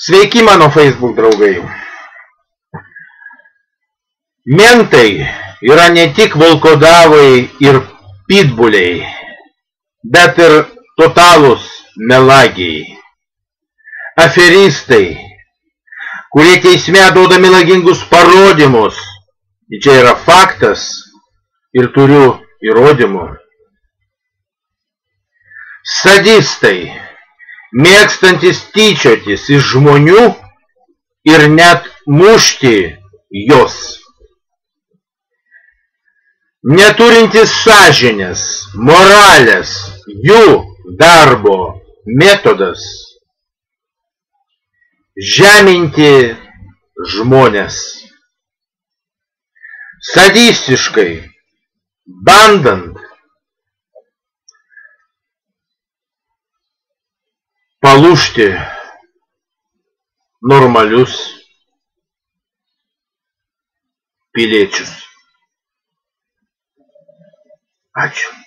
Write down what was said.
Sveiki, mano Facebook draugai. Mentai yra ne tik volkodavai ir pitbuliai, bet ir totalūs melagiai. Aferistai, kurie teisme duoda melagingus parodymus. Čia yra faktas ir turiu įrodymų. Sadistai, mėgstantis tyčiotis iš žmonių ir net mušti jos. Neturintis sąžinės, moralės, jų darbo metodas žeminti žmonės. Sadistiškai, bandant palūžti normalius piliečius. Ačiū.